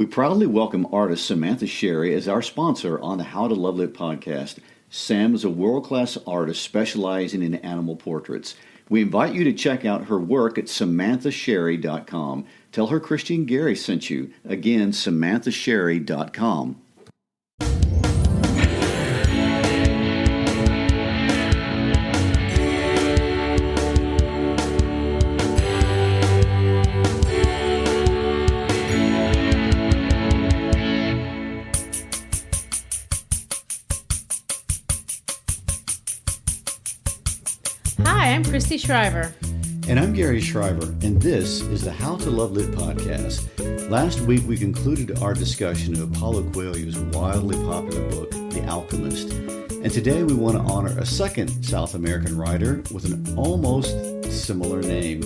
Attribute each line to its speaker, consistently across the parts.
Speaker 1: We proudly welcome artist Samantha Sherry as our sponsor on the How to Love Lit podcast. Sam is a world-class artist specializing in animal portraits. We invite you to check out her work at samanthasherry.com. Tell her Christian Gary sent you. Again, samanthasherry.com.
Speaker 2: Hi, I'm Christy Shriver.
Speaker 1: And I'm Gary Shriver, and this is the How to Love Lit podcast. Last week we concluded our discussion of Paulo Coelho's wildly popular book, The Alchemist. And today we want to honor a second South American writer with an almost similar name.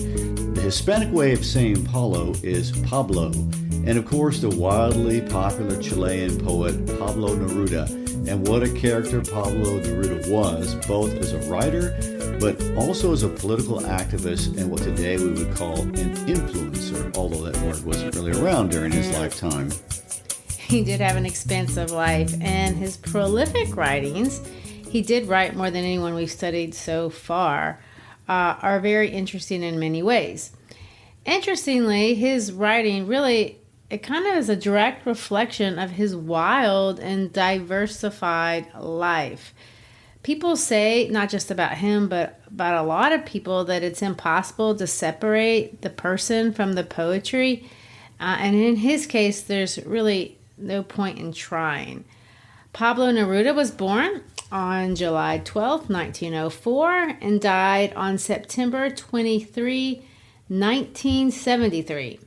Speaker 1: The Hispanic way of saying Paulo is Pablo, and of course the wildly popular Chilean poet Pablo Neruda. And what a character Pablo Neruda was, both as a writer but also as a political activist and what today we would call an influencer, although that word wasn't really around during his lifetime.
Speaker 2: He did have an expansive life, and his prolific writings, he did write more than anyone we've studied so far, are very interesting in many ways. Interestingly, his writing really, it kind of is a direct reflection of his wild and diversified life. People say, not just about him, but about a lot of people, that it's impossible to separate the person from the poetry. And in his case, there's really no point in trying. Pablo Neruda was born on July 12, 1904, and died on September 23, 1973.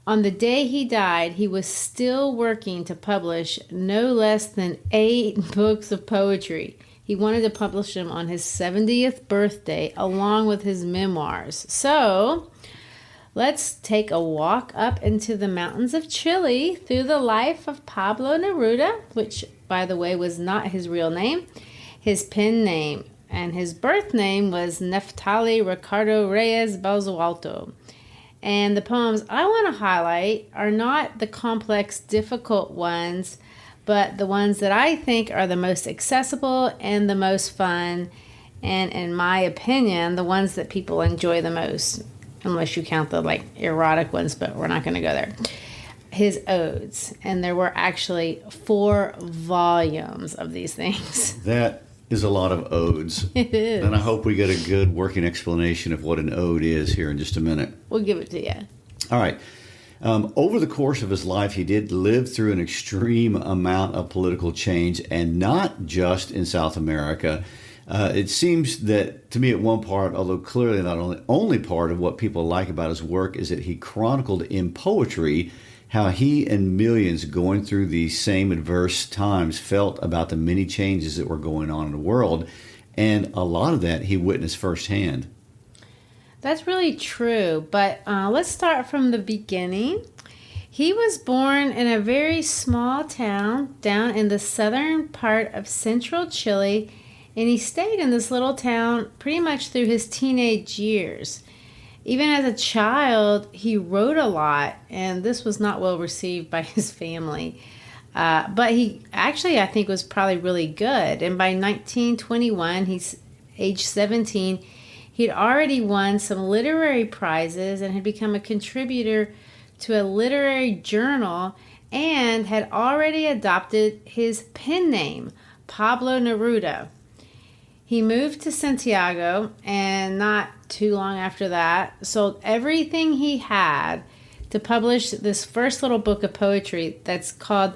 Speaker 2: On the day he died, he was still working to publish no less than 8 books of poetry. He wanted to publish them on his 70th birthday along with his memoirs. So let's take a walk up into the mountains of Chile through the life of Pablo Neruda, which, by the way, was not his real name, his pen name, and his birth name was Neftali Ricardo Reyes Basualto. And the poems I want to highlight are not the complex, difficult ones, but the ones that I think are the most accessible and the most fun, and in my opinion, the ones that people enjoy the most, unless you count the erotic ones, but we're not going to go there. His odes, and there were actually 4 volumes of these things.
Speaker 1: That is a lot of odes.
Speaker 2: It is.
Speaker 1: And I hope we get a good working explanation of what an ode is here in just a minute.
Speaker 2: We'll give it to you.
Speaker 1: All right. Over the course of his life, he did live through an extreme amount of political change, and not just in South America. It seems that, to me, at one part, although clearly not only part of what people like about his work, is that he chronicled in poetry how he and millions going through these same adverse times felt about the many changes that were going on in the world. And a lot of that he witnessed firsthand.
Speaker 2: That's really true, but let's start from the beginning. He was born in a very small town down in the southern part of central Chile, and he stayed in this little town pretty much through his teenage years. Even as a child, he wrote a lot, and this was not well received by his family. But he actually, I think, was probably really good. And by 1921, he's age 17, he'd already won some literary prizes and had become a contributor to a literary journal, and had already adopted his pen name, Pablo Neruda. He moved to Santiago, and not too long after that, sold everything he had to publish this first little book of poetry that's called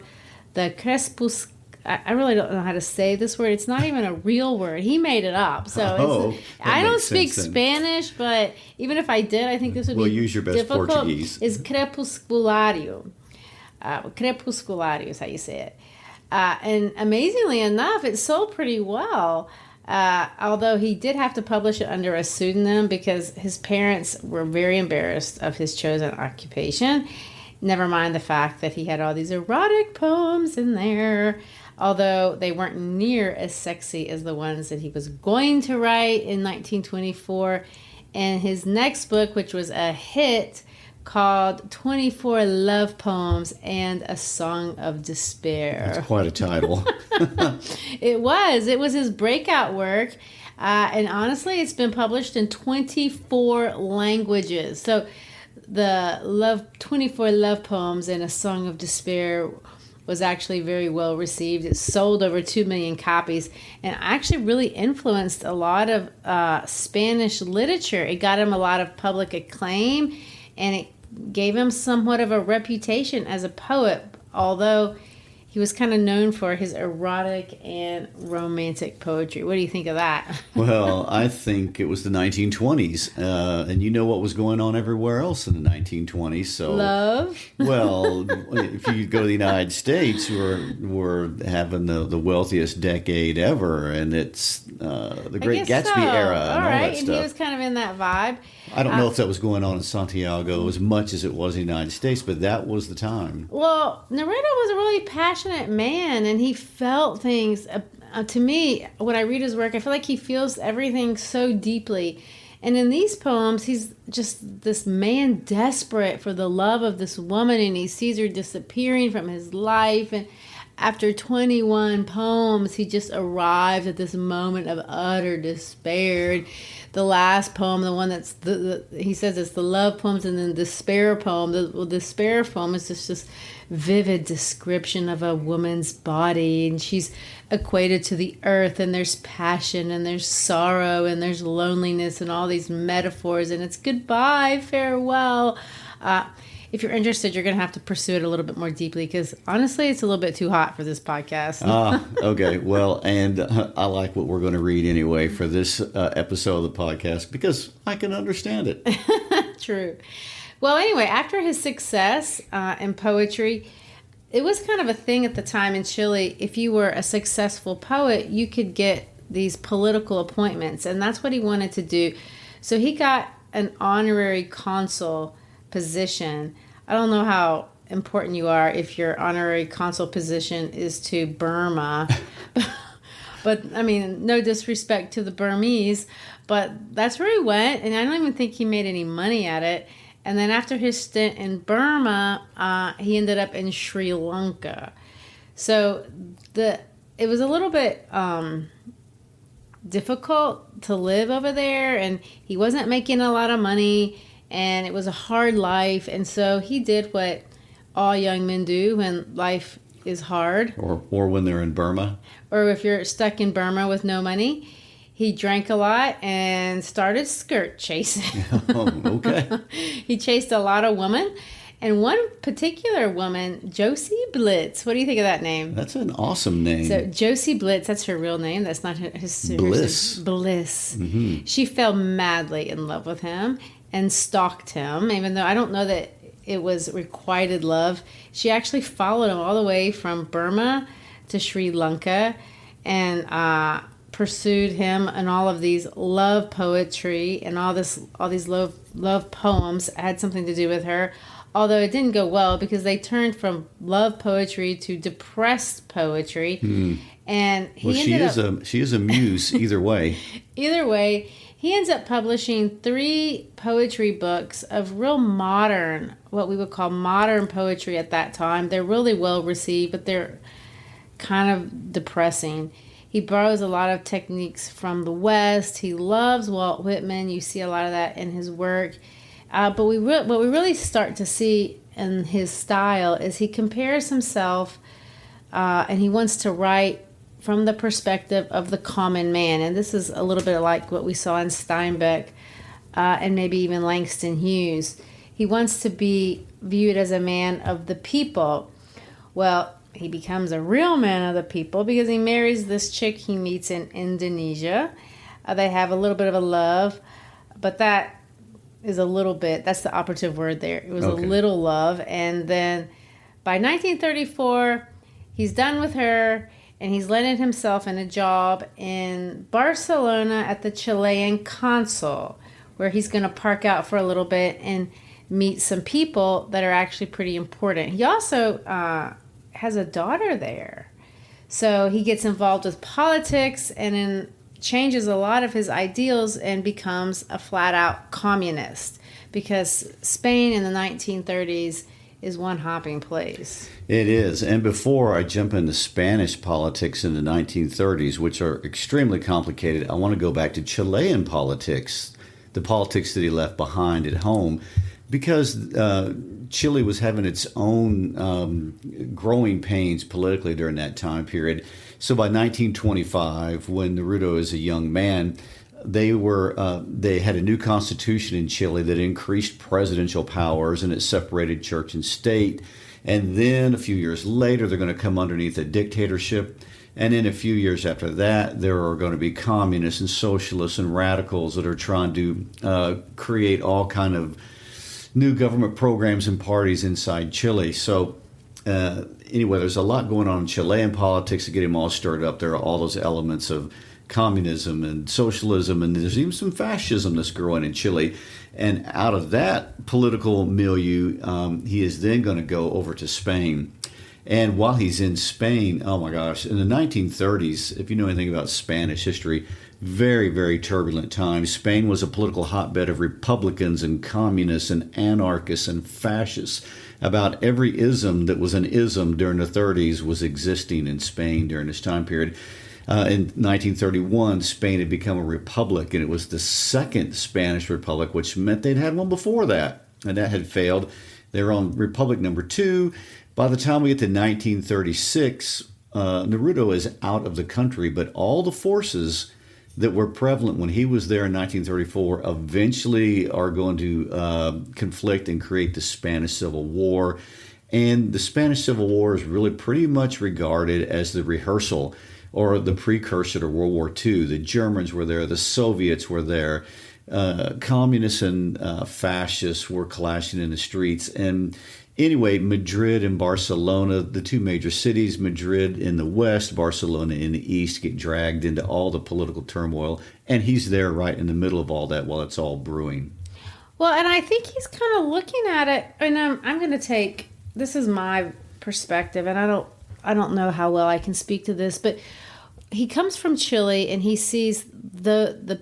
Speaker 2: the Crepúsculo. I really don't know how to say this word. It's not even a real word. He made it up. So I don't speak Spanish, but even if I did, I think this would be
Speaker 1: use your best
Speaker 2: difficult.
Speaker 1: Portuguese.
Speaker 2: It's crepusculario. Crepusculario is how you say it. And amazingly enough, it sold pretty well. Although he did have to publish it under a pseudonym because his parents were very embarrassed of his chosen occupation. Never mind the fact that he had all these erotic poems in there, although they weren't near as sexy as the ones that he was going to write in 1924. And his next book, which was a hit, called 24 Love Poems and a Song of Despair.
Speaker 1: That's quite a title.
Speaker 2: It was his breakout work. And honestly, it's been published in 24 languages. So the 24 Love Poems and a Song of Despair was actually very well received. It sold over 2 million copies and actually really influenced a lot of Spanish literature. It got him a lot of public acclaim, and it gave him somewhat of a reputation as a poet, although he was kind of known for his erotic and romantic poetry. What do you think of that?
Speaker 1: Well, I think it was the 1920s, and you know what was going on everywhere else in the 1920s. So,
Speaker 2: love?
Speaker 1: Well, if you go to the United States, we're having the wealthiest decade ever, and it's the Great Gatsby era and all that stuff.
Speaker 2: And he was kind of in that vibe.
Speaker 1: I don't know if that was going on in Santiago as much as it was in the United States, but that was the time.
Speaker 2: Well, Neruda was a really passionate man, and he felt things. To me, when I read his work, I feel like he feels everything so deeply. And in these poems, he's just this man desperate for the love of this woman, and he sees her disappearing from his life. And after 21 poems, he just arrives at this moment of utter despair. And the last poem, the one that's he says it's the love poems, and then the despair poem. The despair poem is just this vivid description of a woman's body, and she's equated to the earth, and there's passion, and there's sorrow, and there's loneliness, and all these metaphors, and it's goodbye, farewell. If you're interested, you're going to have to pursue it a little bit more deeply, because honestly, it's a little bit too hot for this podcast.
Speaker 1: Okay. Well, and I like what we're going to read anyway for this episode of the podcast, because I can understand it.
Speaker 2: True. Well, anyway, after his success in poetry, it was kind of a thing at the time in Chile. If you were a successful poet, you could get these political appointments, and that's what he wanted to do. So he got an honorary consul position. I don't know how important you are if your honorary consul position is to Burma. But, I mean, no disrespect to the Burmese, but that's where he went, and I don't even think he made any money at it. And then after his stint in Burma, he ended up in Sri Lanka. So it was a little bit difficult to live over there, and he wasn't making a lot of money, and it was a hard life. And so he did what all young men do when life is hard.
Speaker 1: Or when they're in Burma.
Speaker 2: Or if you're stuck in Burma with no money. He drank a lot and started skirt chasing.
Speaker 1: Oh, okay.
Speaker 2: He chased a lot of women. And one particular woman, Josie Blitz. What do you think of that name?
Speaker 1: That's an awesome name.
Speaker 2: So Josie Blitz, that's her real name. That's not his
Speaker 1: Bliss.
Speaker 2: Bliss.
Speaker 1: Mm-hmm.
Speaker 2: She fell madly in love with him and stalked him, even though I don't know that it was requited love. She actually followed him all the way from Burma to Sri Lanka and pursued him and all of these love poetry and all these love poems had something to do with her. Although it didn't go well because they turned from love poetry to depressed poetry. And she is a muse either way. Either way, he ends up publishing 3 poetry books of real modern, what we would call modern poetry at that time. They're really well received, but they're kind of depressing. He borrows a lot of techniques from the West. He loves Walt Whitman. You see a lot of that in his work. But what we really start to see in his style is he compares himself and he wants to write from the perspective of the common man. And this is a little bit like what we saw in Steinbeck and maybe even Langston Hughes. He wants to be viewed as a man of the people. Well, he becomes a real man of the people because he marries this chick he meets in Indonesia. They have a little bit of a love, but that is a little bit, that's the operative word there. It was okay. A little love. And then by 1934, he's done with her and he's landed himself in a job in Barcelona at the Chilean consul, where he's going to park out for a little bit and meet some people that are actually pretty important. He also has a daughter there. So he gets involved with politics, and in changes a lot of his ideals and becomes a flat-out communist, because Spain in the 1930s is one hopping place.
Speaker 1: It is. And before I jump into Spanish politics in the 1930s, which are extremely complicated, I want to go back to Chilean politics, the politics that he left behind at home, because Chile was having its own growing pains politically during that time period. So by 1925, when Neruda is a young man, they had a new constitution in Chile that increased presidential powers, and it separated church and state. And then a few years later, they're going to come underneath a dictatorship. And then a few years after that, there are going to be communists and socialists and radicals that are trying to create all kind of new government programs and parties inside Chile. So anyway, there's a lot going on in Chilean politics to get him all stirred up. There are all those elements of communism and socialism, and there's even some fascism that's growing in Chile. And out of that political milieu, he is then going to go over to Spain. And while he's in Spain, oh my gosh, in the 1930s, if you know anything about Spanish history, very, very turbulent times. Spain was a political hotbed of Republicans and communists and anarchists and fascists. About every ism that was an ism during the 30s was existing in Spain during this time period. In 1931, Spain had become a republic, and it was the second Spanish republic, which meant they'd had one before that, and that had failed. They were on republic number 2. By the time we get to 1936, Neruda is out of the country, but all the forces that were prevalent when he was there in 1934 eventually are going to conflict and create the Spanish Civil War. And the Spanish Civil War is really pretty much regarded as the rehearsal or the precursor to World War II. The Germans were there, the Soviets were there, communists and fascists were clashing in the streets. And anyway, Madrid and Barcelona, the two major cities, Madrid in the west, Barcelona in the east, get dragged into all the political turmoil. And he's there right in the middle of all that while it's all brewing.
Speaker 2: Well, and I think he's kind of looking at it, and I'm going to take, this is my perspective, and I don't know how well I can speak to this, but he comes from Chile and he sees the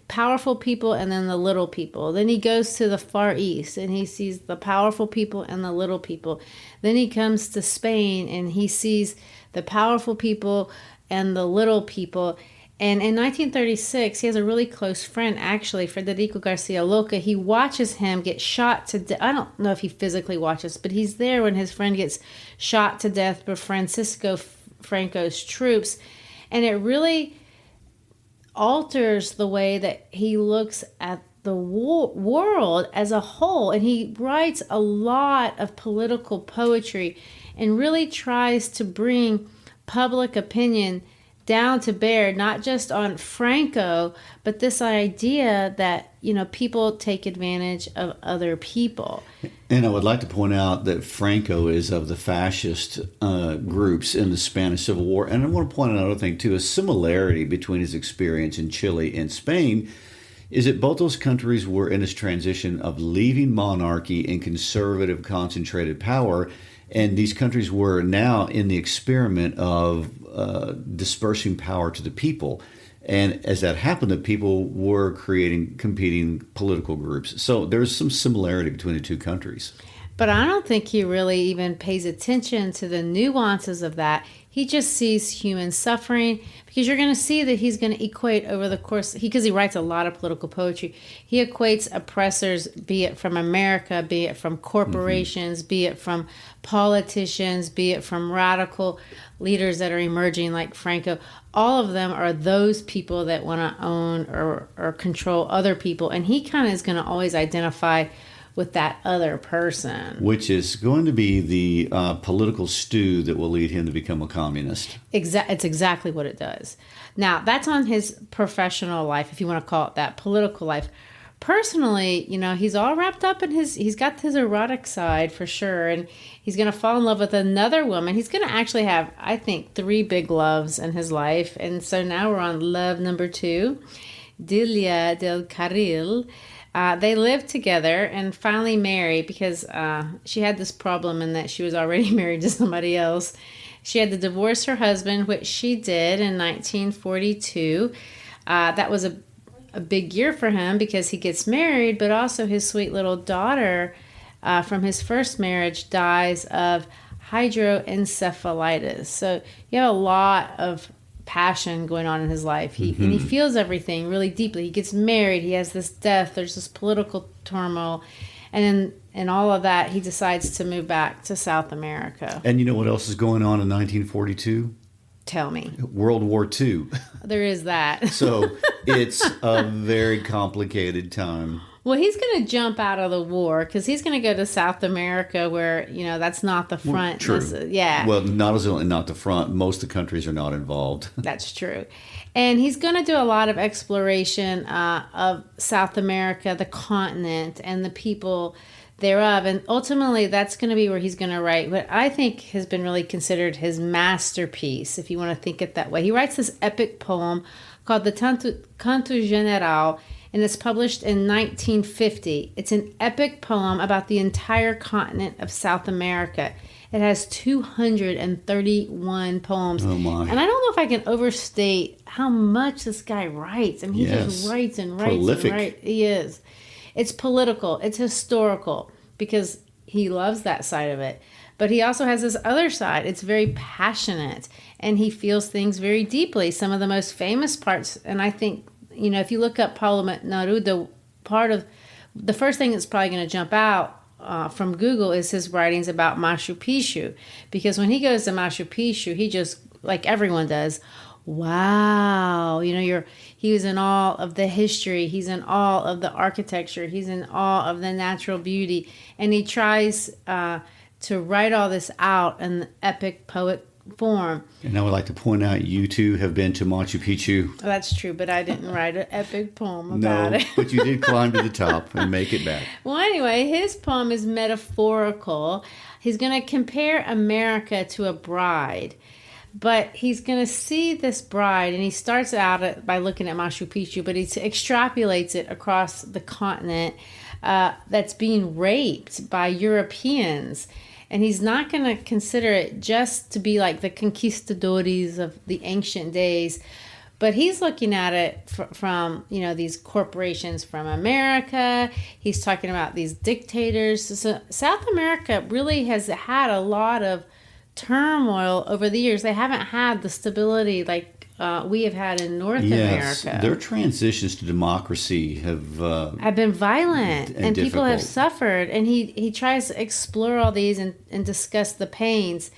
Speaker 2: powerful people and then the little people. Then he goes to the Far East and he sees the powerful people and the little people. Then he comes to Spain and he sees the powerful people and the little people. And in 1936, he has a really close friend, actually, Federico Garcia Lorca. He watches him get shot to death. I don't know if he physically watches, but he's there when his friend gets shot to death by Francisco Franco's troops. And it really alters the way that he looks at the world as a whole. And he writes a lot of political poetry and really tries to bring public opinion down to bear, not just on Franco, but this idea that, you know, people take advantage of other people.
Speaker 1: And I would like to point out that Franco is of the fascist groups in the Spanish Civil War. And I want to point out another thing, too, a similarity between his experience in Chile and Spain is that both those countries were in this transition of leaving monarchy and conservative concentrated power. And these countries were now in the experiment of dispersing power to the people. And as that happened, the people were creating competing political groups. So there's some similarity between the two countries.
Speaker 2: But I don't think he really even pays attention to the nuances of that. He just sees human suffering, because you're going to see that he's going to equate over the course, because he writes a lot of political poetry, he equates oppressors, be it from America, be it from corporations, be it from politicians, be it from radical leaders that are emerging like Franco. All of them are those people that want to own or control other people. And he kind of is going to always identify with that other person.
Speaker 1: Which is going to be the political stew that will lead him to become a communist.
Speaker 2: It's exactly what it does. Now, that's on his professional life, if you want to call it that, political life. Personally, you know, he's all wrapped up in he's got his erotic side for sure, and he's going to fall in love with another woman. He's going to actually have, I think, 3 big loves in his life. And so now we're on love number 2, Delia del Carril. They lived together and finally married, because she had this problem in that she was already married to somebody else. She had to divorce her husband, which she did in 1942. That was a big year for him because he gets married, but also his sweet little daughter from his first marriage dies of hydroencephalitis. So you have a lot of passion going on in his life. And he feels everything really deeply. He gets married. He has this death. There's this political turmoil. And in all of that, he decides to move back to South America.
Speaker 1: And you know what else is going on in 1942?
Speaker 2: Tell me.
Speaker 1: World War II.
Speaker 2: There is that.
Speaker 1: So it's a very complicated time.
Speaker 2: Well, he's going to jump out of the war because he's going to go to South America where, that's not the front.
Speaker 1: True.
Speaker 2: Yeah.
Speaker 1: Well, not the front. Most of the countries are not involved.
Speaker 2: That's true. And he's going to do a lot of exploration of South America, the continent, and the people thereof. And ultimately, that's going to be where he's going to write what I think has been really considered his masterpiece, if you want to think it that way. He writes this epic poem called the Canto General, and it's published in 1950. It's an epic poem about the entire continent of South America. It has 231 poems.
Speaker 1: Oh my.
Speaker 2: And I don't know if I can overstate how much this guy writes. I mean, he just writes and writes.
Speaker 1: Prolific.
Speaker 2: And writes. He is. It's political. It's historical because he loves that side of it. But he also has this other side. It's very passionate and he feels things very deeply. Some of the most famous parts, and I think, if you look up Pablo Neruda, part of the first thing that's probably going to jump out from Google is his writings about Machu Picchu. Because when he goes to Machu Picchu, he just, like everyone does, wow, he was in awe of the history. He's in awe of the architecture. He's in awe of the natural beauty. And he tries to write all this out in the epic poet form.
Speaker 1: And I would like to point out you two have been to Machu Picchu.
Speaker 2: That's true, but I didn't write an epic poem about it.
Speaker 1: But you did climb to the top and make it back.
Speaker 2: Well, anyway, his poem is metaphorical. He's going to compare America to a bride. But he's going to see this bride, and he starts out by looking at Machu Picchu, but he extrapolates it across the continent that's being raped by Europeans. And he's not going to consider it just to be like the conquistadores of the ancient days, but he's looking at it from, these corporations from America. He's talking about these dictators. So South America really has had a lot of turmoil over the years. They haven't had the stability like we have had in North America.
Speaker 1: Their transitions to democracy have
Speaker 2: been violent and people have
Speaker 1: difficult.
Speaker 2: Suffered. And he tries to explore all these and discuss the pains,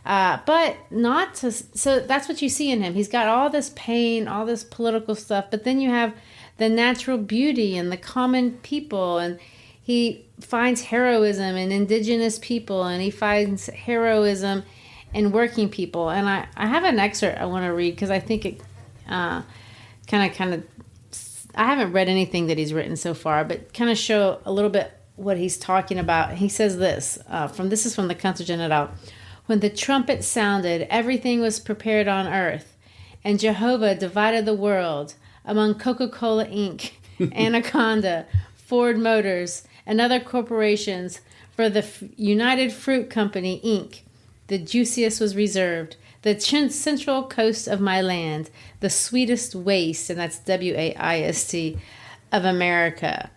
Speaker 2: but not to. So that's what you see in him. He's got all this pain, all this political stuff, but then you have the natural beauty and the common people, and he finds heroism in indigenous people, and he finds heroism in working people. And I have an excerpt I want to read because I think it kind of I haven't read anything that he's written so far, but kind of show a little bit what he's talking about. He says this, this is from the Canto General. When the trumpet sounded, everything was prepared on earth, and Jehovah divided the world among Coca-Cola Inc., Anaconda, Ford Motors, and other corporations. For the United Fruit Company Inc., the juiciest was reserved, the central coast of my land, the sweetest waste, and that's W-A-I-S-T, of America.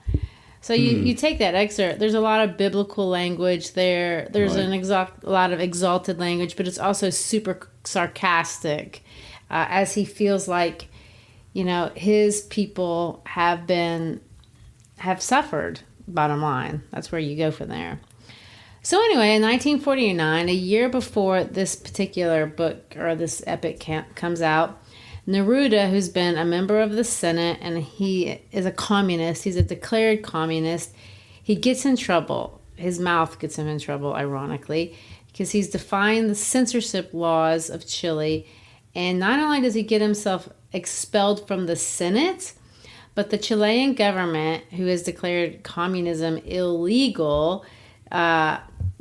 Speaker 2: So you take that excerpt. There's a lot of biblical language there. There's a lot of exalted language, but it's also super sarcastic, as he feels like, his people have suffered. Bottom line, that's where you go from there. So anyway, in 1949, a year before this particular book or this epic comes out, Neruda, who's been a member of the Senate and he is a communist, he's a declared communist, he gets in trouble. His mouth gets him in trouble, ironically, because he's defying the censorship laws of Chile. And not only does he get himself expelled from the Senate, but the Chilean government, who has declared communism illegal,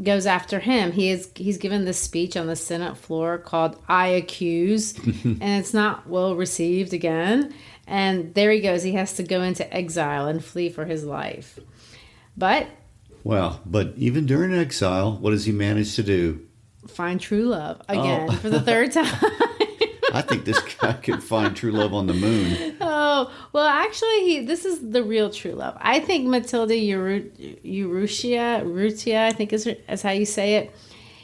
Speaker 2: goes after him. He's given this speech on the Senate floor called "I Accuse," and it's not well received again. And there he goes. He has to go into exile and flee for his life. But
Speaker 1: even during exile, what does he manage to do?
Speaker 2: Find true love again for the third time.
Speaker 1: I think this guy could find true love on the moon.
Speaker 2: Oh, well, actually, this is the real true love. I think Matilda Urrutia, I think is how you say it.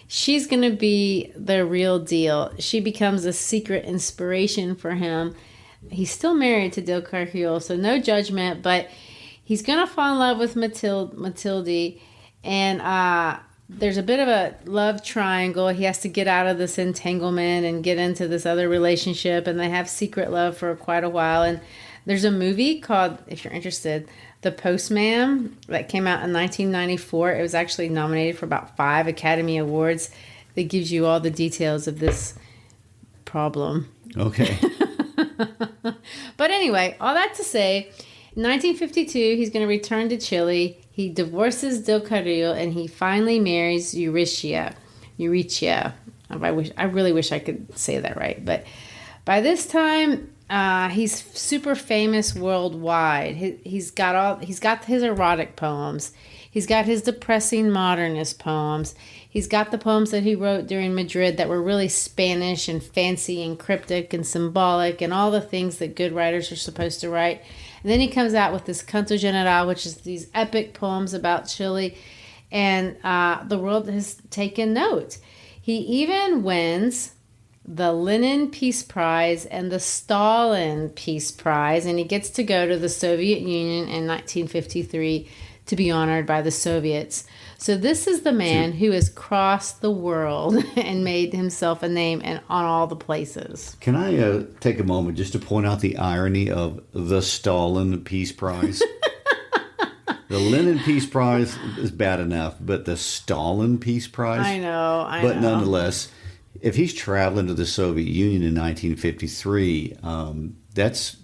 Speaker 2: She's going to be the real deal. She becomes a secret inspiration for him. He's still married to Del Cargill, so no judgment, but he's going to fall in love with Matilde, and there's a bit of a love triangle. He has to get out of this entanglement and get into this other relationship, and they have secret love for quite a while. And there's a movie called, if you're interested, The Postman, that came out in 1994. It was actually nominated for about 5 Academy Awards. That gives you all the details of this problem.
Speaker 1: Okay.
Speaker 2: But anyway, all that to say, in 1952, he's going to return to Chile. He divorces Del Carrillo, and he finally marries Eurytia. I really wish I could say that right. But by this time, he's super famous worldwide. He's got his erotic poems. He's got his depressing modernist poems. He's got the poems that he wrote during Madrid that were really Spanish and fancy and cryptic and symbolic and all the things that good writers are supposed to write. And then he comes out with this Canto General, which is these epic poems about Chile, and the world has taken note. He even wins the Lenin Peace Prize and the Stalin Peace Prize, and he gets to go to the Soviet Union in 1953 to be honored by the Soviets. So this is the man who has crossed the world and made himself a name on all the places.
Speaker 1: Can I take a moment just to point out the irony of the Stalin Peace Prize? The Lenin Peace Prize is bad enough, but the Stalin Peace Prize?
Speaker 2: I know.
Speaker 1: But nonetheless, if he's traveling to the Soviet Union in 1953, that's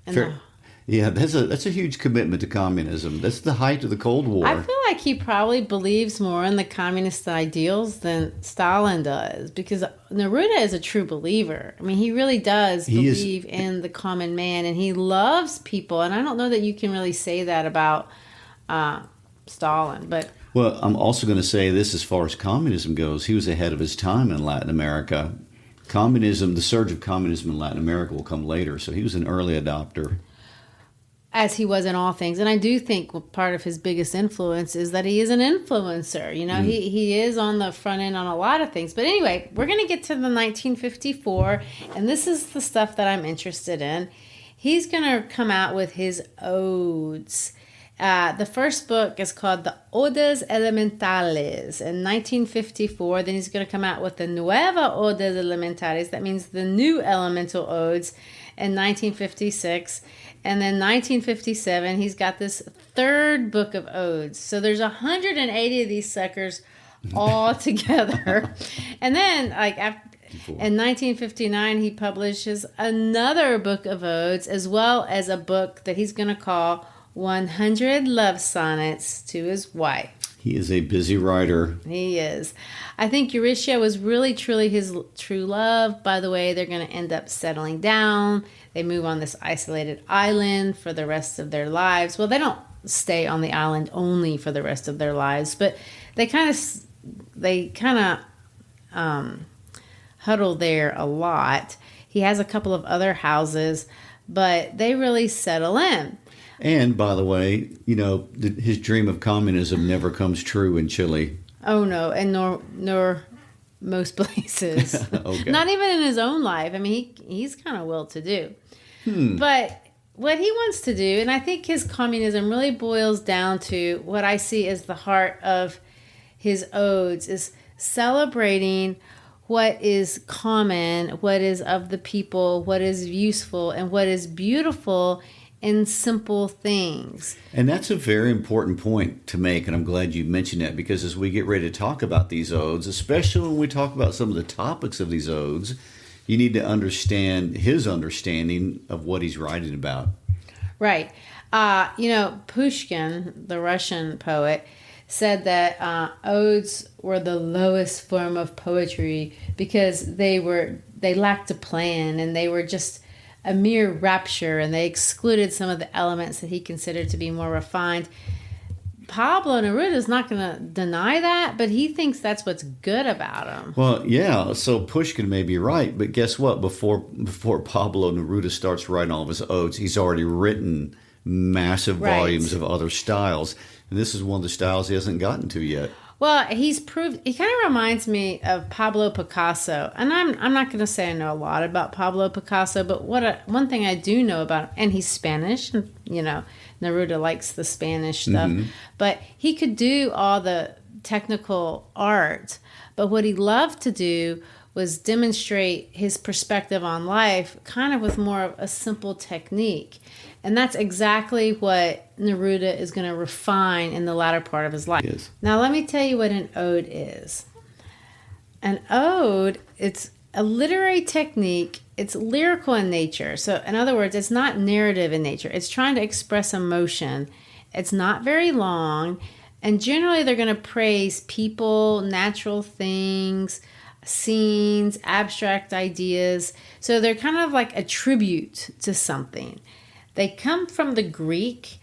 Speaker 1: fair. Yeah, that's a huge commitment to communism. That's the height of the Cold War.
Speaker 2: I feel like he probably believes more in the communist ideals than Stalin does, because Neruda is a true believer. I mean, he really does believe in the common man, and he loves people. And I don't know that you can really say that about Stalin, but...
Speaker 1: Well, I'm also going to say this as far as communism goes. He was ahead of his time in Latin America. The surge of communism in Latin America will come later, so he was an early adopter.
Speaker 2: As he was in all things. And I do think part of his biggest influence is that he is an influencer. You know, he is on the front end on a lot of things. But anyway, we're going to get to the 1954, and this is the stuff that I'm interested in. He's going to come out with his odes. The first book is called the Odes Elementales in 1954. Then he's going to come out with the Nueva Odes Elementales. That means the new elemental odes in 1956. And then 1957, he's got this third book of odes. So there's 180 of these suckers all together. And then, in 1959, he publishes another book of odes, as well as a book that he's going to call 100 Love Sonnets to His Wife.
Speaker 1: He is a busy writer.
Speaker 2: He is. I think Eurytia was really, truly his true love. By the way, they're going to end up settling down. They move on this isolated island for the rest of their lives. Well, they don't stay on the island only for the rest of their lives, but they kind of huddle there a lot. He has a couple of other houses, but they really settle in.
Speaker 1: And, by the way, his dream of communism never comes true in Chile.
Speaker 2: Oh, no, and nor most places.
Speaker 1: Okay.
Speaker 2: Not even in his own life. I mean, he's kind of well-to-do. But what he wants to do, and I think his communism really boils down to what I see as the heart of his odes, is celebrating what is common, what is of the people, what is useful, and what is beautiful in simple things.
Speaker 1: And that's a very important point to make, and I'm glad you mentioned that, because as we get ready to talk about these odes, especially when we talk about some of the topics of these odes, you need to understand his understanding of what he's writing about.
Speaker 2: Right. Pushkin, the Russian poet, said that odes were the lowest form of poetry because they lacked a plan, and they were just a mere rapture, and they excluded some of the elements that he considered to be more refined. Pablo Neruda is not going to deny that, but he thinks that's what's good about him.
Speaker 1: Well, yeah, so Pushkin may be right, but guess what? Before Pablo Neruda starts writing all of his odes, he's already written massive volumes of other styles. And this is one of the styles he hasn't gotten to yet.
Speaker 2: Well, he kind of reminds me of Pablo Picasso. And I'm not going to say I know a lot about Pablo Picasso, but one thing I do know about him, and he's Spanish, and, Neruda likes the Spanish stuff, but he could do all the technical art. But what he loved to do was demonstrate his perspective on life kind of with more of a simple technique. And that's exactly what Neruda is going to refine in the latter part of his life.
Speaker 1: Yes.
Speaker 2: Now, let me tell you what an ode is. An ode, it's a literary technique. It's lyrical in nature. So, in other words, it's not narrative in nature. It's trying to express emotion. It's not very long. And generally, they're going to praise people, natural things, scenes, abstract ideas. So, they're kind of like a tribute to something. They come from the Greek.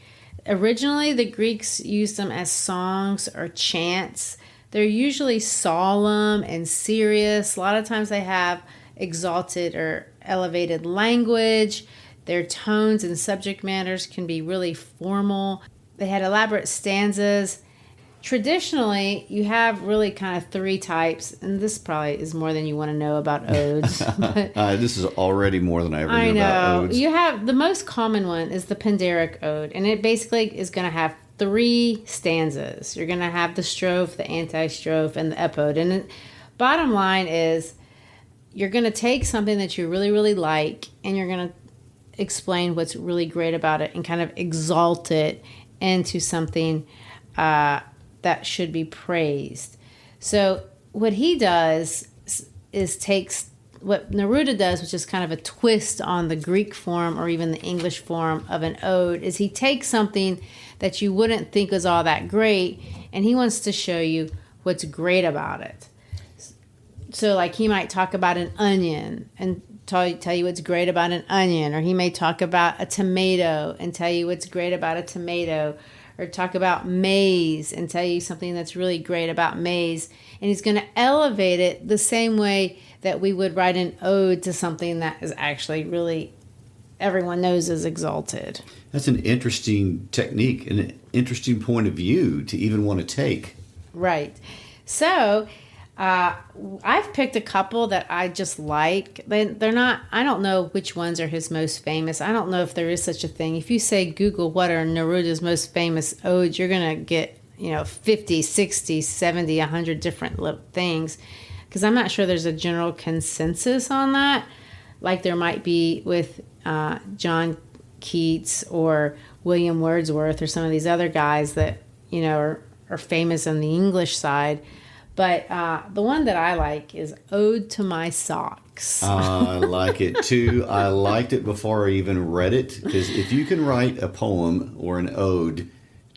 Speaker 2: Originally, the Greeks used them as songs or chants. They're usually solemn and serious. A lot of times they have exalted or elevated language. Their tones and subject matters can be really formal. They had elaborate stanzas. Traditionally, you have really kind of three types, and this probably is more than you want to know about odes.
Speaker 1: This is already more than I ever knew about odes.
Speaker 2: You have the most common one is the Panderic Ode, and it basically is going to have three stanzas. You're going to have the strophe, the antistrophe, and the epode. And the bottom line is you're going to take something that you really, really like, and you're going to explain what's really great about it and kind of exalt it into something that should be praised. So what he does is takes what Neruda does, which is kind of a twist on the Greek form or even the English form of an ode, is he takes something that you wouldn't think was all that great, and he wants to show you what's great about it. So like he might talk about an onion and tell you what's great about an onion, or he may talk about a tomato and tell you what's great about a tomato, or talk about maize and tell you something that's really great about maize. And he's going to elevate it the same way that we would write an ode to something that is actually really, everyone knows is exalted.
Speaker 1: That's an interesting technique and an interesting point of view to even want to take.
Speaker 2: Right. So I've picked a couple that I just like. They're not, I don't know which ones are his most famous. I don't know if there is such a thing. If you say Google what are Neruda's most famous odes, you're going to get, 50, 60, 70, 100 different little things. Because I'm not sure there's a general consensus on that, like there might be with John Keats or William Wordsworth or some of these other guys that, are famous on the English side. But the one that I like is Ode to My Socks.
Speaker 1: I like it too. I liked it before I even read it, because if you can write a poem or an ode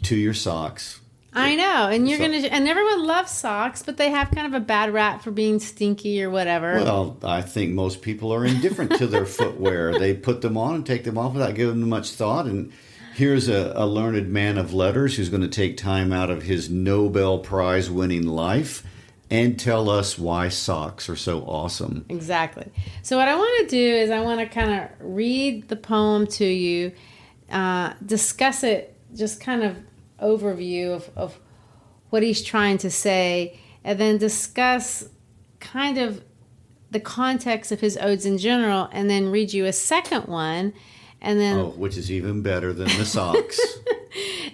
Speaker 1: to your socks.
Speaker 2: I know, and and everyone loves socks, but they have kind of a bad rap for being stinky or whatever.
Speaker 1: Well, I think most people are indifferent to their footwear. They put them on and take them off without giving them much thought. And here's a learned man of letters who's going to take time out of his Nobel Prize winning life and tell us why socks are so awesome.
Speaker 2: Exactly. So what I want to do is I want to kind of read the poem to you, discuss it, just kind of overview of what he's trying to say, and then discuss kind of the context of his odes in general, and then read you a second one, and then
Speaker 1: which is even better than the socks.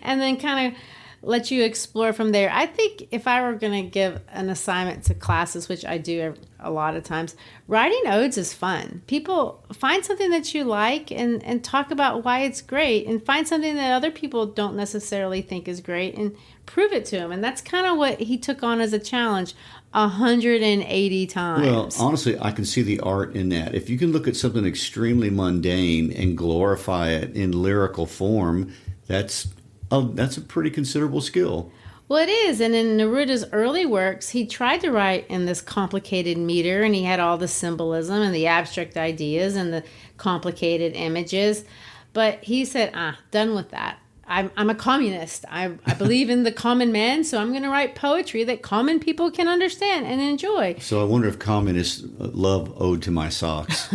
Speaker 2: And then kind of let you explore from there. I think if I were going to give an assignment to classes, which I do a lot of times, writing odes is fun. People find something that you like and talk about why it's great, and find something that other people don't necessarily think is great and prove it to them. And that's kind of what he took on as a challenge 180 times.
Speaker 1: Well, honestly, I can see the art in that. If you can look at something extremely mundane and glorify it in lyrical form, that's a pretty considerable skill.
Speaker 2: Well, it is. And in Neruda's early works, he tried to write in this complicated meter, and he had all the symbolism and the abstract ideas and the complicated images. But he said, done with that. I'm a communist. I believe in the common man, so I'm going to write poetry that common people can understand and enjoy.
Speaker 1: So I wonder if communists love Ode to My Socks.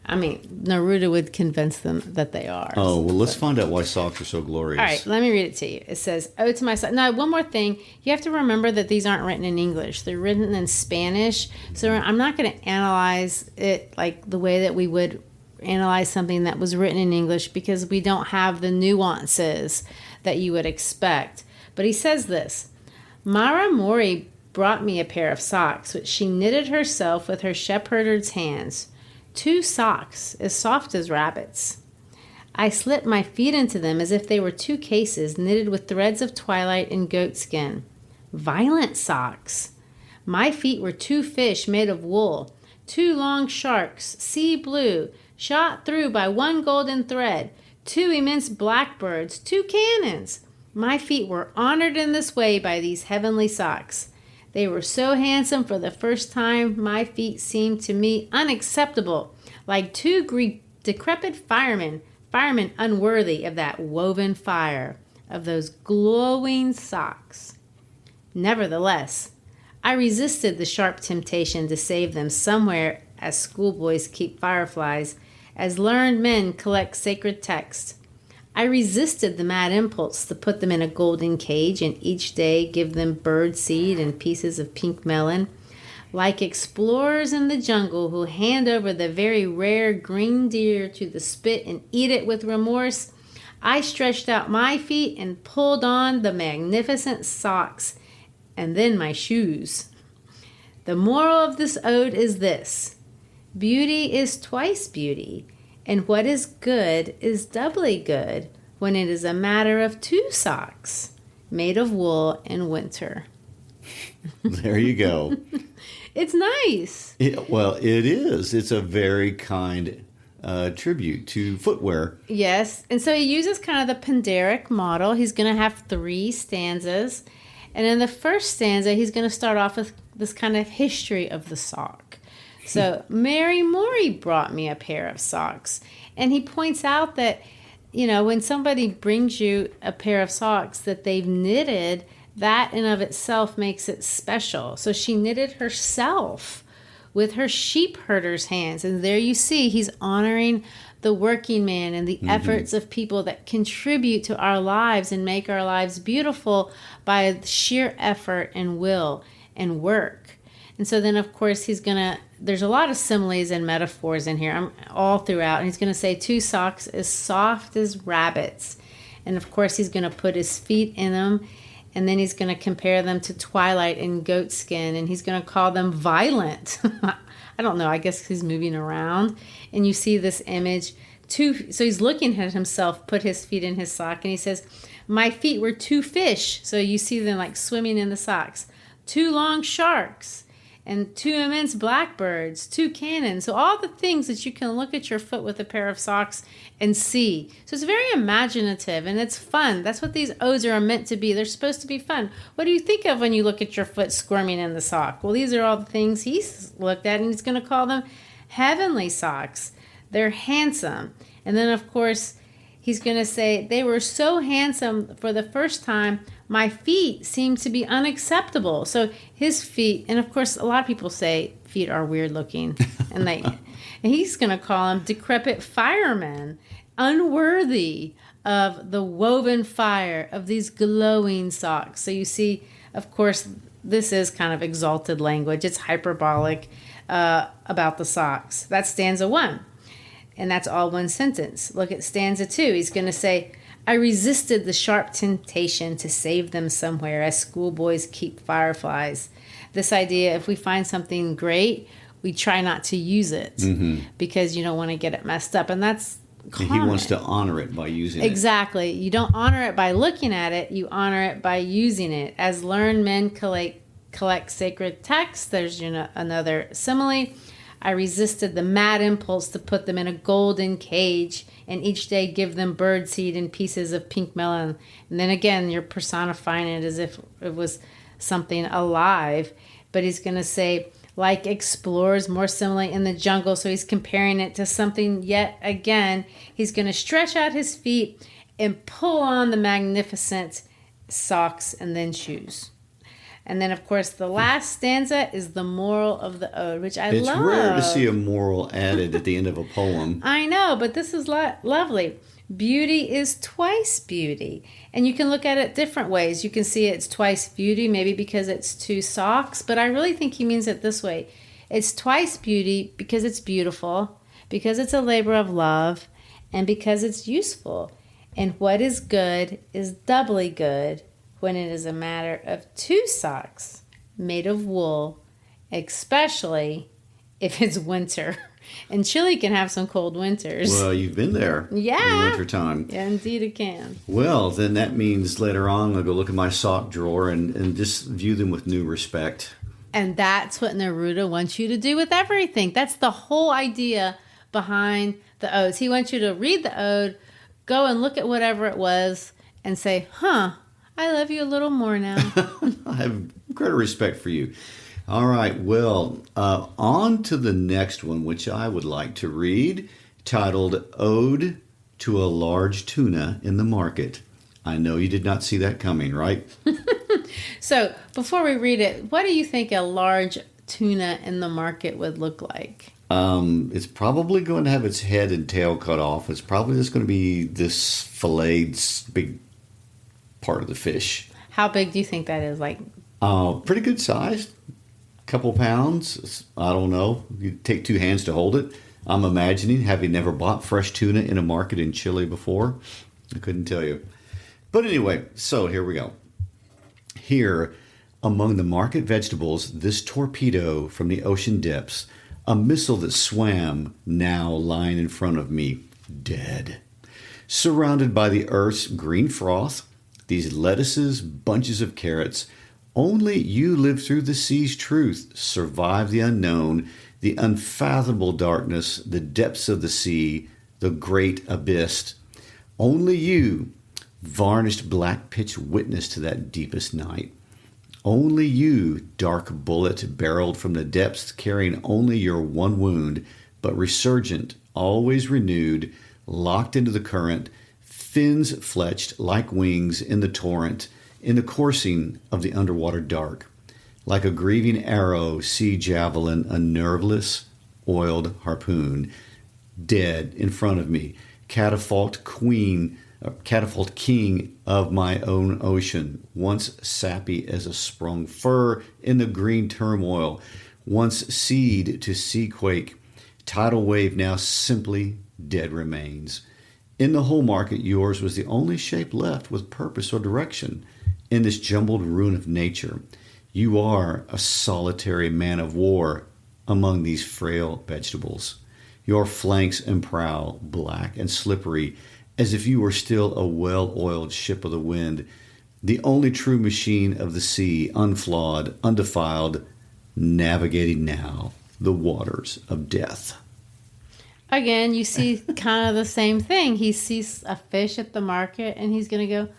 Speaker 2: I mean, Neruda would convince them that they are.
Speaker 1: Oh, well, let's find out why socks are so glorious.
Speaker 2: All right, let me read it to you. It says, Ode to My Socks. Now, one more thing. You have to remember that these aren't written in English. They're written in Spanish. So I'm not going to analyze it like the way that we would analyze something that was written in English because we don't have the nuances that you would expect. But he says this, Mara Mori brought me a pair of socks, which she knitted herself with her shepherd's hands. 2 socks, as soft as rabbits. I slipped my feet into them as if they were 2 cases knitted with threads of twilight and goatskin. Violent socks. My feet were 2 fish made of wool, 2 long sharks, sea blue, shot through by 1 golden thread, 2 immense blackbirds, 2 cannons. My feet were honored in this way by these heavenly socks. They were so handsome for the first time, my feet seemed to me unacceptable, like 2 decrepit firemen unworthy of that woven fire, of those glowing socks. Nevertheless, I resisted the sharp temptation to save them somewhere as schoolboys keep fireflies, as learned men collect sacred texts. I resisted the mad impulse to put them in a golden cage and each day give them bird seed and pieces of pink melon. Like explorers in the jungle who hand over the very rare green deer to the spit and eat it with remorse, I stretched out my feet and pulled on the magnificent socks and then my shoes. The moral of this ode is this: beauty is twice beauty, and what is good is doubly good when it is a matter of 2 socks made of wool in winter.
Speaker 1: There you go.
Speaker 2: It's nice.
Speaker 1: Well, it is. It's a very kind tribute to footwear.
Speaker 2: Yes. And so he uses kind of the Panderic model. He's going to have 3 stanzas. And in the first stanza, he's going to start off with this kind of history of the sock. So Mary Morey brought me a pair of socks. And he points out that, you know, when somebody brings you a pair of socks that they've knitted, that in of itself makes it special. So she knitted herself with her sheep herder's hands. And there you see he's honoring the working man and the efforts of people that contribute to our lives and make our lives beautiful by sheer effort and will and work. And so then, of course, there's a lot of similes and metaphors in here all throughout. And he's going to say 2 socks as soft as rabbits. And, of course, he's going to put his feet in them. And then he's going to compare them to twilight and goatskin. And he's going to call them violent. I don't know. I guess he's moving around. And you see this image. So he's looking at himself, put his feet in his sock. And he says, my feet were 2 fish. So you see them like swimming in the socks. 2 long sharks. And 2 immense blackbirds, 2 cannons. So all the things that you can look at your foot with a pair of socks and see. So it's very imaginative and it's fun. That's what these odes are meant to be. They're supposed to be fun. What do you think of when you look at your foot squirming in the sock? Well, these are all the things he's looked at, and he's going to call them heavenly socks. They're handsome. And then, of course, he's going to say, they were so handsome for the first time, my feet seemed to be unacceptable. So his feet, and of course, a lot of people say feet are weird looking. And he's going to call them decrepit firemen, unworthy of the woven fire of these glowing socks. So you see, of course, this is kind of exalted language. It's hyperbolic about the socks. That's stanza 1. And that's all one sentence. Look at stanza 2. He's going to say, I resisted the sharp temptation to save them somewhere as schoolboys keep fireflies. This idea, if we find something great, we try not to use it because you don't want to get it messed up. And that's common.
Speaker 1: He wants to honor it by using it.
Speaker 2: Exactly. You don't honor it by looking at it. You honor it by using it. As learned men collect sacred texts, there's another simile. I resisted the mad impulse to put them in a golden cage and each day give them bird seed and pieces of pink melon. And then again, you're personifying it as if it was something alive. But he's going to say, like explorers more similarly in the jungle. So he's comparing it to something yet again. He's going to stretch out his feet and pull on the magnificent socks and then shoes. And then, of course, the last stanza is the moral of the ode, which I love.
Speaker 1: It's rare to see a moral added at the end of a poem.
Speaker 2: I know, but this is lovely. Beauty is twice beauty. And you can look at it different ways. You can see it's twice beauty, maybe because it's two socks. But I really think he means it this way. It's twice beauty because it's beautiful, because it's a labor of love, and because it's useful. And what is good is doubly good when it is a matter of two socks made of wool, especially if it's winter. And Chile can have some cold winters.
Speaker 1: Well, you've been there.
Speaker 2: Yeah.
Speaker 1: In the wintertime.
Speaker 2: Yeah, indeed it can.
Speaker 1: Well, then that means later on I'll go look at my sock drawer and just view them with new respect.
Speaker 2: And that's what Neruda wants you to do with everything. That's the whole idea behind the odes. He wants you to read the ode, go and look at whatever it was, and say, I love you a little more now.
Speaker 1: I have greater respect for you. All right, well, on to the next one, which I would like to read, titled Ode to a Large Tuna in the Market. I know you did not see that coming, right?
Speaker 2: So, before we read it, what do you think a large tuna in the market would look like?
Speaker 1: It's probably going to have its head and tail cut off. It's probably just going to be this filleted big part of the fish.
Speaker 2: How big do you think that is? Like,
Speaker 1: pretty good size. Couple pounds. I don't know. You take two hands to hold it. I'm imagining, having never bought fresh tuna in a market in Chile before, I couldn't tell you. But anyway, so here we go. Here, among the market vegetables, this torpedo from the ocean depths, a missile that swam, now lying in front of me, dead. Surrounded by the earth's green froth, these lettuces, bunches of carrots, only you live through the sea's truth, survive the unknown, the unfathomable darkness, the depths of the sea, the great abyss. Only you, varnished black pitch witness to that deepest night. Only you, dark bullet barreled from the depths, carrying only your one wound, but resurgent, always renewed, locked into the current, fins fletched like wings in the torrent, in the coursing of the underwater dark. Like a grieving arrow, sea javelin, a nerveless, oiled harpoon, dead in front of me, catapult king of my own ocean, once sappy as a sprung fir in the green turmoil, once seed to sea quake, tidal wave now simply dead remains. In the whole market, yours was the only shape left with purpose or direction. In this jumbled ruin of nature, you are a solitary man of war among these frail vegetables. Your flanks and prow, black and slippery, as if you were still a well-oiled ship of the wind, the only true machine of the sea, unflawed, undefiled, navigating now the waters of death.
Speaker 2: Again, you see kind of the same thing. He sees a fish at the market, and he's going to go,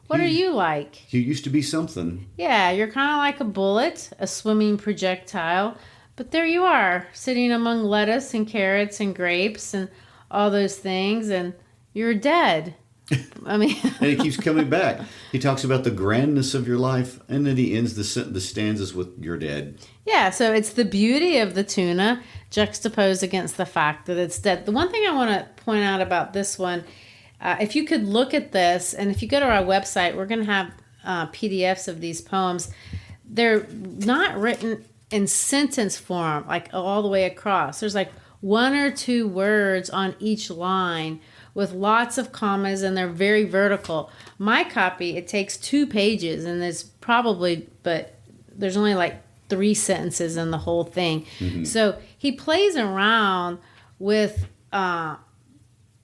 Speaker 2: what are you like?
Speaker 1: You used to be something.
Speaker 2: Yeah, you're kind of like a bullet, a swimming projectile. But there you are, sitting among lettuce and carrots and grapes and all those things, and you're dead. I mean,
Speaker 1: and he keeps coming back. He talks about the grandness of your life, and then he ends the stanzas with "you're dead."
Speaker 2: Yeah, so it's the beauty of the tuna juxtaposed against the fact that it's dead. The one thing I want to point out about this one, if you could look at this, and if you go to our website, we're going to have PDFs of these poems. They're not written in sentence form, like all the way across. There's like one or two words on each line with lots of commas, and they're very vertical. My copy, it takes 2 pages, and but there's only like 3 sentences in the whole thing. Mm-hmm. So he plays around with the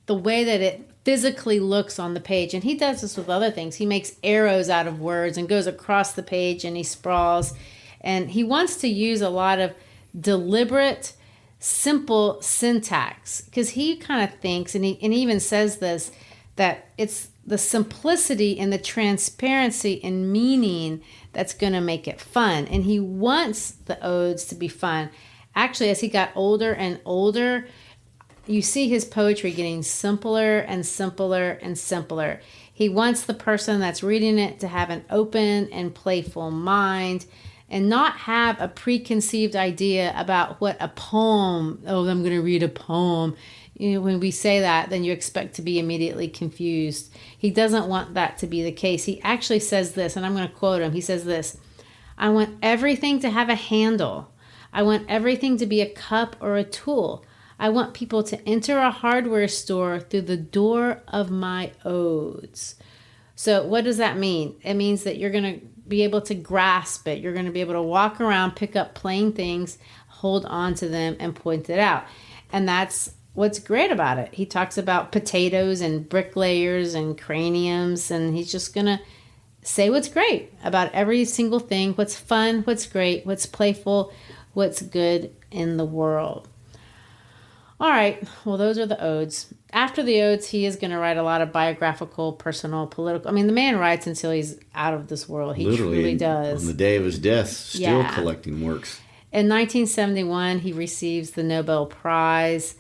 Speaker 2: way that it physically looks on the page, and he does this with other things. He makes arrows out of words and goes across the page, and he sprawls, and he wants to use a lot of deliberate, simple syntax, because he kind of thinks, and he even says this, that it's the simplicity and the transparency and meaning that's going to make it fun. And he wants the odes to be fun. Actually, as he got older and older, you see his poetry getting simpler and simpler and simpler. He wants the person that's reading it to have an open and playful mind and not have a preconceived idea about what a poem, oh, I'm going to read a poem. When we say that, then you expect to be immediately confused. He doesn't want that to be the case. He actually says this, and I'm going to quote him. He says this, I want everything to have a handle. I want everything to be a cup or a tool. I want people to enter a hardware store through the door of my odes. So what does that mean? It means that you're going to be able to grasp it. You're going to be able to walk around, pick up plain things, hold on to them, and point it out. And that's what's great about it. He talks about potatoes and bricklayers and craniums, and he's just going to say what's great about every single thing, what's fun, what's great, what's playful, what's good in the world. All right, well, those are the odes. After the odes, he is going to write a lot of biographical, personal, political. I mean, the man writes until he's out of this world. He
Speaker 1: literally
Speaker 2: truly does.
Speaker 1: On the day of his death, still collecting works.
Speaker 2: In 1971, he receives the Nobel Prize.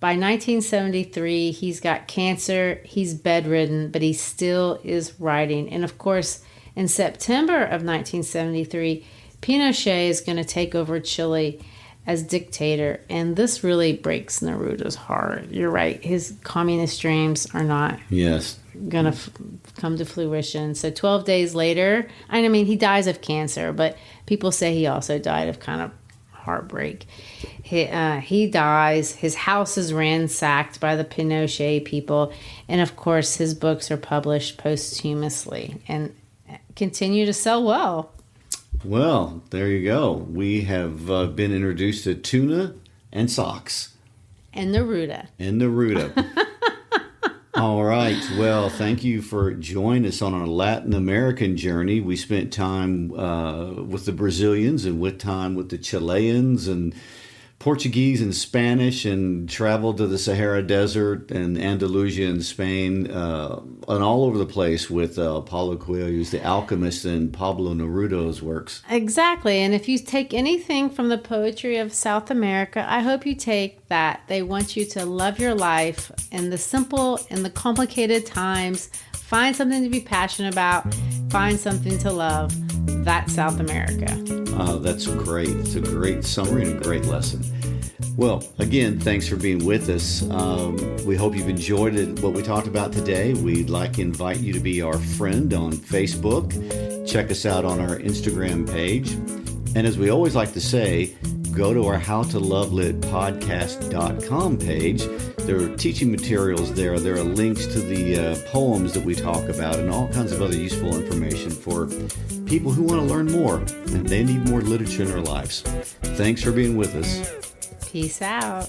Speaker 2: By 1973, he's got cancer. He's bedridden, but he still is writing. And of course, in September of 1973, Pinochet is going to take over Chile as dictator, and this really breaks Neruda's heart. You're right. His communist dreams are not going to come to fruition. So 12 days later, I mean, he dies of cancer, but people say he also died of kind of heartbreak. He dies. His house is ransacked by the Pinochet people, and of course, his books are published posthumously and continue to sell well.
Speaker 1: Well, there you go. We have been introduced to Tuna and socks.
Speaker 2: And Neruda.
Speaker 1: All right. Well, thank you for joining us on our Latin American journey. We spent time with the Brazilians and with time with the Chileans and Portuguese and Spanish, and traveled to the Sahara Desert and Andalusia in Spain, and all over the place with Paulo Coelho's The Alchemist and Pablo Neruda's works.
Speaker 2: Exactly. And if you take anything from the poetry of South America, I hope you take that. They want you to love your life in the simple and the complicated times. Find something to be passionate about. Find something to love. That's South America.
Speaker 1: That's great. It's a great summary and a great lesson. Well, again, thanks for being with us. We hope you've enjoyed what we talked about today. We'd like to invite you to be our friend on Facebook. Check us out on our Instagram page. And as we always like to say, go to our howtolovelitpodcast.com page. There are teaching materials there. There are links to the poems that we talk about and all kinds of other useful information for people who want to learn more and they need more literature in their lives. Thanks for being with us.
Speaker 2: Peace out.